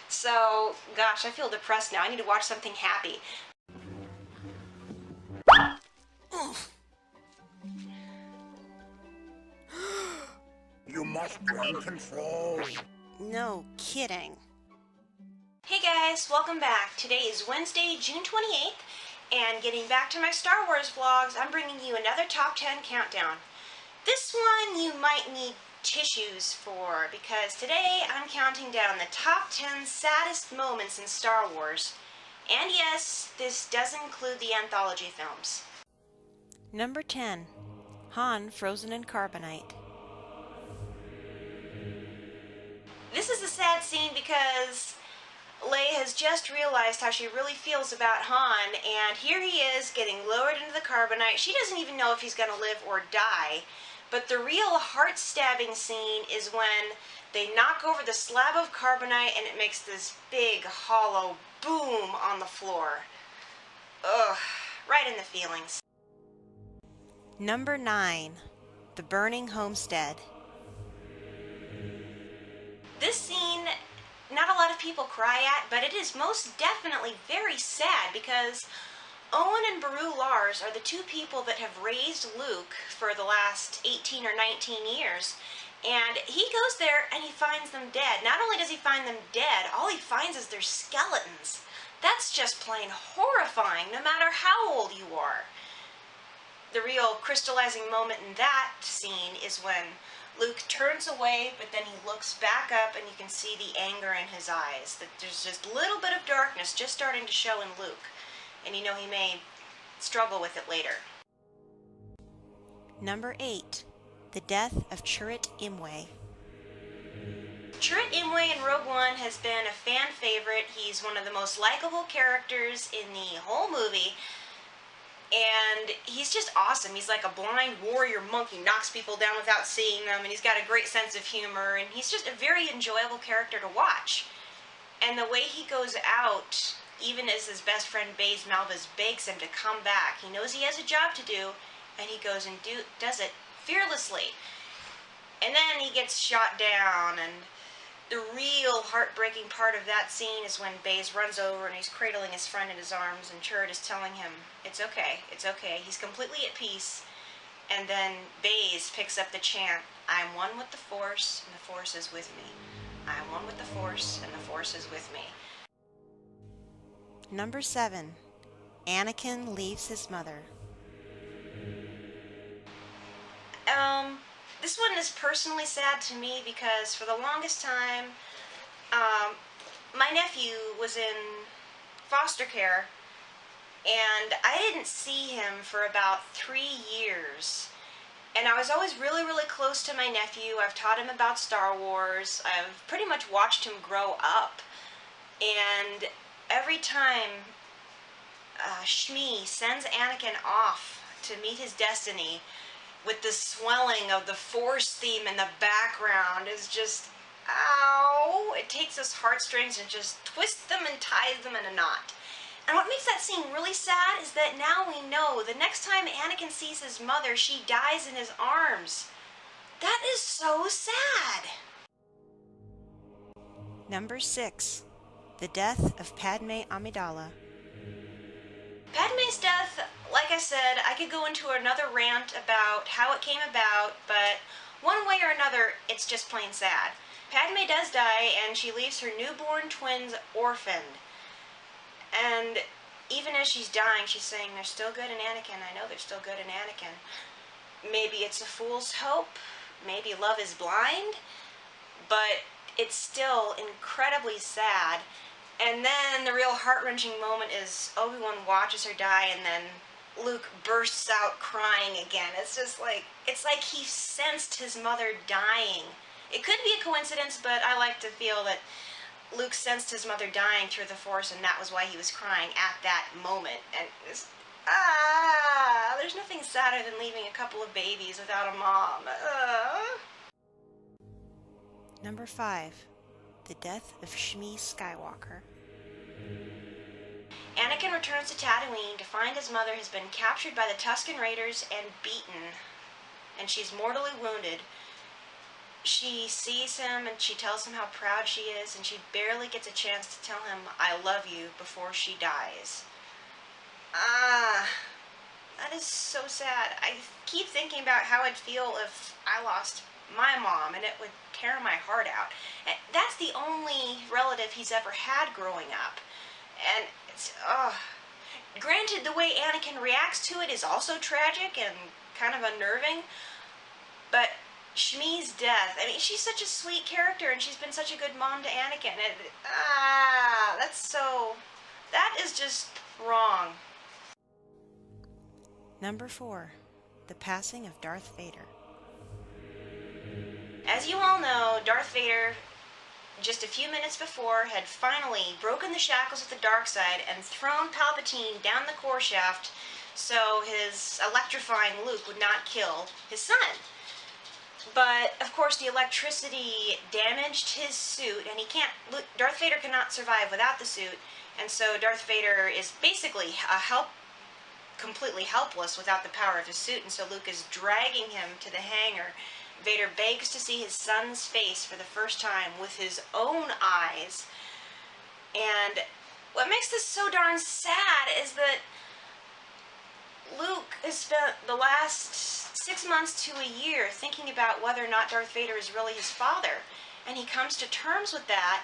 So, gosh, I feel depressed now. I need to watch something happy. You must gain control. No kidding. Hey guys, welcome back. Today is Wednesday, June 28th, and getting back to my Star Wars vlogs, I'm bringing you another top 10 countdown. This one you might need tissues for, because today I'm counting down the top 10 saddest moments in Star Wars. And yes, this does include the anthology films. Number 10. Han frozen in carbonite. This is a sad scene because Leia has just realized how she really feels about Han, and here he is getting lowered into the carbonite. She doesn't even know if he's going to live or die. But the real heart-stabbing scene is when they knock over the slab of carbonite and it makes this big, hollow boom on the floor. Ugh, right in the feelings. Number 9. The burning homestead. This scene, not a lot of people cry at, but it is most definitely very sad because Owen and Beru Lars are the two people that have raised Luke for the last 18 or 19 years. And he goes there and he finds them dead. Not only does he find them dead, all he finds is their skeletons. That's just plain horrifying, no matter how old you are. The real crystallizing moment in that scene is when Luke turns away, but then he looks back up and you can see the anger in his eyes. That there's just a little bit of darkness just starting to show in Luke. And you know he may struggle with it later. Number 8. The death of Chirrut Imwe. Chirrut Imwe in Rogue One has been a fan favorite. He's one of the most likable characters in the whole movie. And he's just awesome. He's like a blind warrior monk. He knocks people down without seeing them, and he's got a great sense of humor, and he's just a very enjoyable character to watch. And the way he goes out, even as his best friend Baze Malbus begs him to come back, he knows he has a job to do, and he goes and does it fearlessly. And then he gets shot down, and the real heartbreaking part of that scene is when Baze runs over and he's cradling his friend in his arms, and Chirrut is telling him, it's okay, it's okay. He's completely at peace. And then Baze picks up the chant, I am one with the Force, and the Force is with me. I am one with the Force, and the Force is with me. Number 7. Anakin leaves his mother. This one is personally sad to me because for the longest time, my nephew was in foster care, and I didn't see him for about 3 years. And I was always really, really close to my nephew. I've taught him about Star Wars. I've pretty much watched him grow up. And every time Shmi sends Anakin off to meet his destiny, with the swelling of the Force theme in the background, is just, ow! It takes his heartstrings and just twists them and ties them in a knot. And what makes that scene really sad is that now we know the next time Anakin sees his mother, she dies in his arms. That is so sad! Number 6. The death of Padme Amidala. Padme's death, like I said, I could go into another rant about how it came about, but one way or another, it's just plain sad. Padme does die, and she leaves her newborn twins orphaned. And even as she's dying, she's saying, they're still good in Anakin. I know they're still good in Anakin. Maybe it's a fool's hope. Maybe love is blind. But it's still incredibly sad. And then the real heart-wrenching moment is Obi-Wan watches her die, and then Luke bursts out crying again. It's just like, it's like he sensed his mother dying. It could be a coincidence, but I like to feel that Luke sensed his mother dying through the Force, and that was why he was crying at that moment. And it's, there's nothing sadder than leaving a couple of babies without a mom. Number 5. The death of Shmi Skywalker. Anakin returns to Tatooine to find his mother has been captured by the Tusken Raiders and beaten, and she's mortally wounded. she sees him and she tells him how proud she is, and she barely gets a chance to tell him, "I love you," before she dies. That is so sad. I keep thinking about how I'd feel if I lost my mom, and it would tear my heart out. And that's the only relative he's ever had growing up. And it's, granted, the way Anakin reacts to it is also tragic and kind of unnerving, but Shmi's death, I mean, she's such a sweet character, and she's been such a good mom to Anakin. That is just wrong. Number 4. The Passing of Darth Vader. As you all know, Darth Vader, just a few minutes before, had finally broken the shackles of the dark side and thrown Palpatine down the core shaft so his electrifying Luke would not kill his son. But, of course, the electricity damaged his suit, and Darth Vader cannot survive without the suit, and so Darth Vader is basically completely helpless without the power of his suit, and so Luke is dragging him to the hangar. Vader begs to see his son's face for the first time with his own eyes. And what makes this so darn sad is that Luke has spent the last 6 months to a year thinking about whether or not Darth Vader is really his father. And he comes to terms with that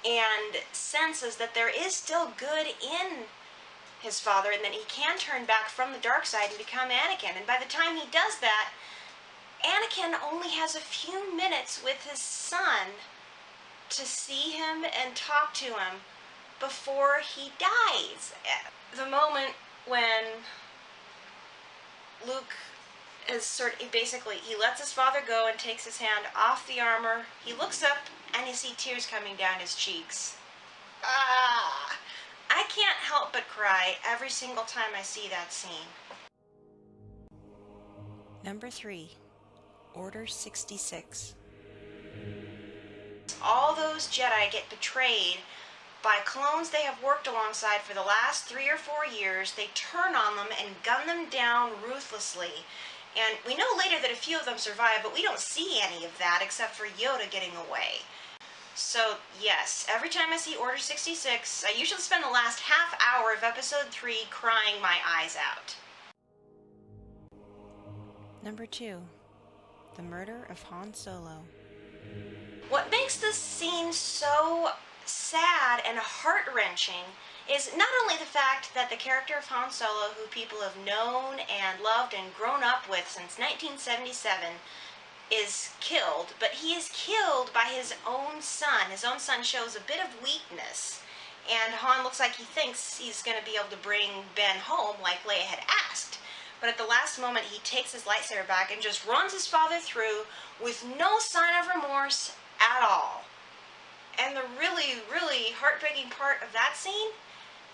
and senses that there is still good in his father, and that he can turn back from the dark side and become Anakin. And by the time he does that, Anakin only has a few minutes with his son to see him and talk to him before he dies. The moment when Luke is he lets his father go and takes his hand off the armor. He looks up and you see tears coming down his cheeks. I can't help but cry every single time I see that scene. Number 3. Order 66. All those Jedi get betrayed by clones they have worked alongside for the last 3 or 4 years. They turn on them and gun them down ruthlessly. And we know later that a few of them survive, but we don't see any of that except for Yoda getting away. So, yes, every time I see Order 66, I usually spend the last half hour of Episode 3 crying my eyes out. Number 2. The Murder of Han Solo. What makes this scene so sad and heart-wrenching is not only the fact that the character of Han Solo, who people have known and loved and grown up with since 1977, is killed, but he is killed by his own son. His own son shows a bit of weakness, and Han looks like he thinks he's going to be able to bring Ben home like Leia had asked. But at the last moment, he takes his lightsaber back and just runs his father through with no sign of remorse at all. And the really, really heartbreaking part of that scene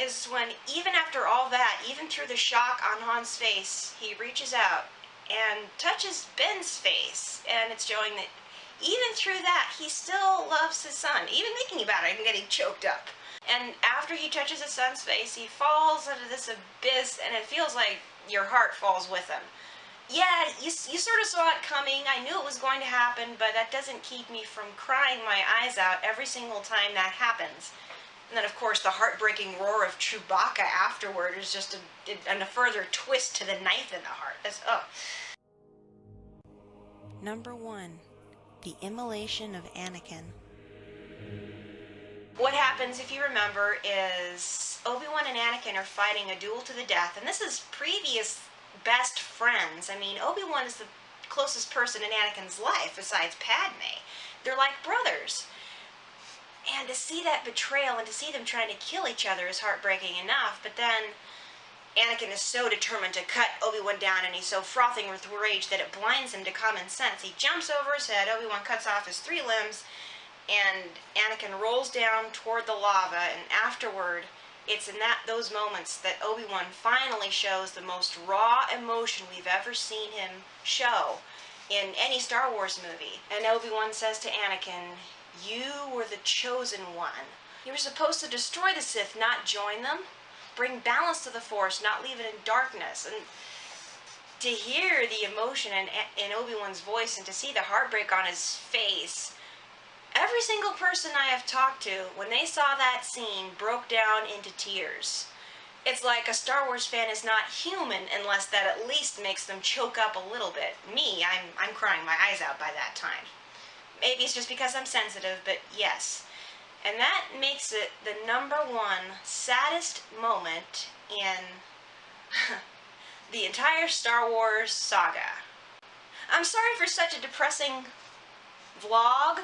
is when, even after all that, even through the shock on Han's face, he reaches out and touches Ben's face, and it's showing that even through that, he still loves his son. Even thinking about it, I'm getting choked up. And after he touches his son's face, he falls into this abyss, and it feels like your heart falls with him. Yeah, you sort of saw it coming. I knew it was going to happen, but that doesn't keep me from crying my eyes out every single time that happens. And then, of course, the heartbreaking roar of Chewbacca afterward is just a further twist to the knife in the heart. Number 1. The Immolation of Anakin. What happens, if you remember, is Obi-Wan and Anakin are fighting a duel to the death, and this is previous best friends. I mean, Obi-Wan is the closest person in Anakin's life besides Padme. They're like brothers. And to see that betrayal and to see them trying to kill each other is heartbreaking enough, but then Anakin is so determined to cut Obi-Wan down, and he's so frothing with rage that it blinds him to common sense. He jumps over his head, Obi-Wan cuts off his 3 limbs, and Anakin rolls down toward the lava, and afterward, it's in those moments that Obi-Wan finally shows the most raw emotion we've ever seen him show in any Star Wars movie. And Obi-Wan says to Anakin, "You were the chosen one. You were supposed to destroy the Sith, not join them. Bring balance to the Force, not leave it in darkness." And to hear the emotion in Obi-Wan's voice and to see the heartbreak on his face. Every single person I have talked to, when they saw that scene, broke down into tears. It's like a Star Wars fan is not human unless that at least makes them choke up a little bit. Me, I'm crying my eyes out by that time. Maybe it's just because I'm sensitive, but yes. And that makes it the #1 saddest moment in the entire Star Wars saga. I'm sorry for such a depressing vlog.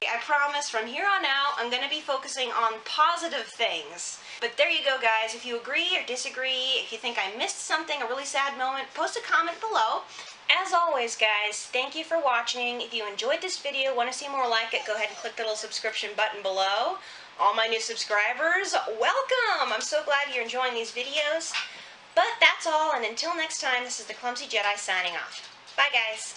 I promise from here on out I'm going to be focusing on positive things. But there you go, guys. If you agree or disagree, if you think I missed something, a really sad moment, post a comment below. As always, guys, thank you for watching. If you enjoyed this video, want to see more like it, go ahead and click the little subscription button below. All my new subscribers, welcome! I'm so glad you're enjoying these videos. But that's all, and until next time, this is the Clumsy Jedi signing off. Bye, guys.